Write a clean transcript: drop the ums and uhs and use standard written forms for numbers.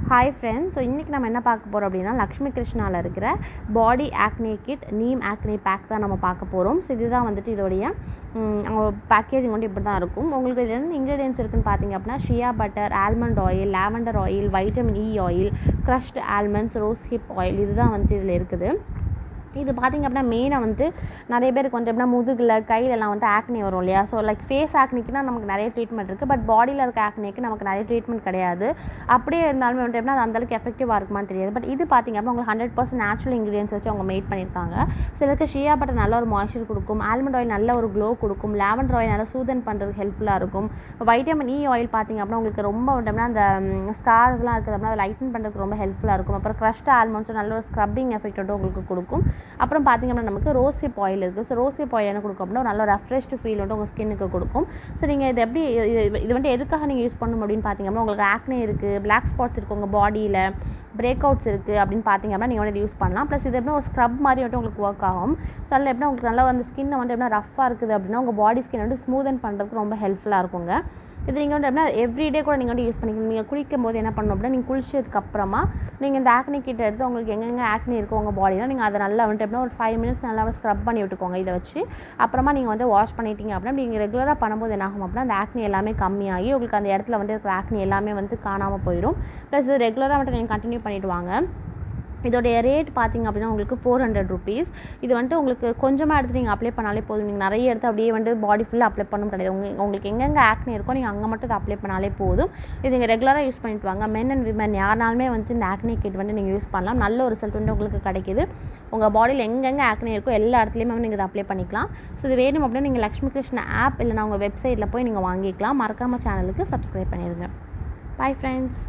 Hi friends. So இன்றைக்கி நம்ம என்ன பார்க்க போகிறோம் அப்படின்னா லக்ஷ்மி கிருஷ்ணாவில் இருக்கிற body acne kit neem acne pack தான் நம்ம பார்க்க போகிறோம். ஸோ இதுதான் வந்துட்டு இதோடைய பேக்கேஜிங் வந்து இப்படி தான் இருக்கும். உங்களுக்கு இதில் என்ன இன்க்ரீடியன்ஸ் இருக்குதுன்னு பார்த்தீங்க அப்படின்னா ஷியா butter, almond oil, lavender oil, vitamin E oil, crushed almonds, rose hip oil இதுதான் வந்துட்டு இதில் இருக்குது. இது பார்த்திங்க அப்படின்னா மெயினாக வந்துட்டு நிறைய பேருக்கு வந்து எப்படின்னா முதுகில் கையிலலாம் வந்து ஆக்னே வரும் இல்லையா. ஸோ லைக் ஃபேஸ் ஆக்னிக்குனா நமக்கு நிறைய ட்ரீட்மெண்ட் இருக்குது. பட் பாடியில் இருக்க ஆக்னேக்கு நமக்கு நிறைய ட்ரீட்மெண்ட் கிடையாது. அப்படியே இருந்தாலுமே வந்துட்டு எப்படின்னா அது அந்தளவுக்கு எஃபெக்டிவாக இருக்குமான்னு தெரியாது. பட் இது பார்த்திங்க அப்படின்னா உங்களுக்கு 100% நேச்சுரல் இன்க்ரீடியன்ஸ் வச்சு அவங்க மேட் பண்ணியிருக்காங்க. சிலருக்கு ஷியா பட்டர் நல்ல ஒரு மாய்ஸ்சர் கொடுக்கும், ஆல்மண்ட் ஆயில் நல்ல ஒரு க்ளோ கொடுக்கும், லாவெண்டர் ஆயில் நல்லா சூதன் பண்ணுறதுக்கு ஹெல்ப்ஃபுல்லாக இருக்கும், வைட்டமின் இ ஆயில் பார்த்திங்க அப்படின்னா உங்களுக்கு ரொம்ப வந்துட்டு அந்த ஸ்கார்ஸ்லாம் இருக்குது அப்படின்னா அதை லைட்டன் பண்ணுறதுக்கு ரொம்ப ஹெல்ப்ஃபுல்லாக இருக்கும். அப்புறம் க்ரஷ்டு ஆல்மண்ட்ஸும் நல்ல ஒரு ஸ்க்ரப்பிங் எஃபெக்ட் வந்து உங்களுக்கு கொடுக்கும். அப்புறம் பார்த்திங்க அப்படின்னா நமக்கு ரோஸ் ஹிப் ஆயில் இருக்குது. ஸோ ரோஸ் ஹிப் ஆயில் என்ன கொடுக்கும் அப்படின்னா நல்ல ரெஃப்ரெஷ்டு ஃபீல் வந்து உங்கள் ஸ்கின்னுக்கு கொடுக்கும். ஸோ நீங்கள் இது எப்படி இது வந்து எதுக்காக நீங்கள் யூஸ் பண்ணணும் அப்படின்னு பார்த்திங்க அப்படின்னா உங்களுக்கு ஆக்னே இருக்குது, பிளாக் ஸ்பாட்ஸ் இருக்குது உங்கள் பாடியில், பிரேக் அவுட்ஸ் இருக்குது அப்படின்னு பார்த்திங்க அப்படின்னா நீங்கள் வந்து யூஸ் பண்ணலாம். ப்ளஸ் இது எப்படின்னா ஒரு ஸ்க்ரப் மாதிரி வந்துட்டு உங்களுக்கு ஒர்க் ஆகும். ஸோ அதில் எப்படின்னா உங்களுக்கு நல்லா அந்த ஸ்கின்னை வந்து எப்படின்னா ரஃப்பாக இருக்குது அப்படின்னா உங்கள் பாடி ஸ்கின் வந்து ஸ்மூதன் பண்ணுறதுக்கு ரொம்ப ஹெல்ப்ஃபுல்லாக இருக்குங்க. இது நீங்கள் வந்து எப்படின்னா எவ்ரிடே கூட நீங்கள் வந்து யூஸ் பண்ணிக்கலாம். நீங்கள் குளிக்கும் போது என்ன பண்ணணும் அப்படின்னா நீங்கள் குளிச்சதுக்கப்புறமா நீங்கள் இந்த ஆக்னே கிட்ட எடுத்து உங்களுக்கு எங்கெங்கே ஆக்னே இருக்கும் உங்கள் பாடியில் நீங்கள் அதை நல்லா வந்துட்டு எப்படின்னா ஒரு 5 மினிட்ஸ் நல்லா ஸ்க்ரப் பண்ணி விட்டுக்கோங்க இதை வச்சு. அப்புறமா நீங்கள் வந்து வாஷ் பண்ணிட்டீங்க அப்படின்னா நீங்கள் ரெகுலராக பண்ணும்போது என்ன ஆகும் அப்படின்னா அந்த ஆக்னே எல்லாமே கம்மியாகி உங்களுக்கு அந்த இடத்துல வந்து இருக்கிற ஆக்னே எல்லாமே வந்து காணாமல் போயிடும். ப்ளஸ் இது ரெகுலராக வந்துட்டு நீங்கள் கண்டினியூ பண்ணிவிட்டு வாங்க. இதோடைய ரேட் பார்த்திங்க அப்படின்னா உங்களுக்கு 400 ருபீஸ். இது வந்துட்டு உங்களுக்கு கொஞ்சமாக எடுத்து நீங்கள் அப்ளை பண்ணாலே போதும். நீங்கள் நிறைய எடுத்து அப்படியே வந்து பாடி ஃபுல்லாக அப்ளை பண்ண முடியாது. உங்களுக்கு எங்கெங்கே ஆக்னே இருக்கோ நீங்கள் அங்கே மட்டும் இதை அப்ளை பண்ணாலே போதும். இது நீங்கள் ரெகுலராக யூஸ் பண்ணிட்டு வாங்க. மென் அண்ட் விமன் யாருனாலுமே வந்து இந்த ஆக்னே கிட் வந்து நீங்கள் யூஸ் பண்ணலாம். நல்ல ஒரு ரிசல்ட் வந்து உங்களுக்கு கிடைக்கிது. உங்கள் பாடியில் எங்கெங்கே ஆக்னே இருக்கோ எல்லா இடத்துலையுமே வந்து நீங்கள் இதை அப்ளை பண்ணிக்கலாம். ஸோ இது வேணும் அப்படின்னா நீங்கள் லக்ஷ்மி கிருஷ்ணா ஆப் இல்லைனா உங்கள் வெப்சைட்டில் போய் நீங்கள் வாங்கிக்கலாம். மறக்காமல் சேனலுக்கு சப்ஸ்கிரைப் பண்ணிடுங்க. Bye friends.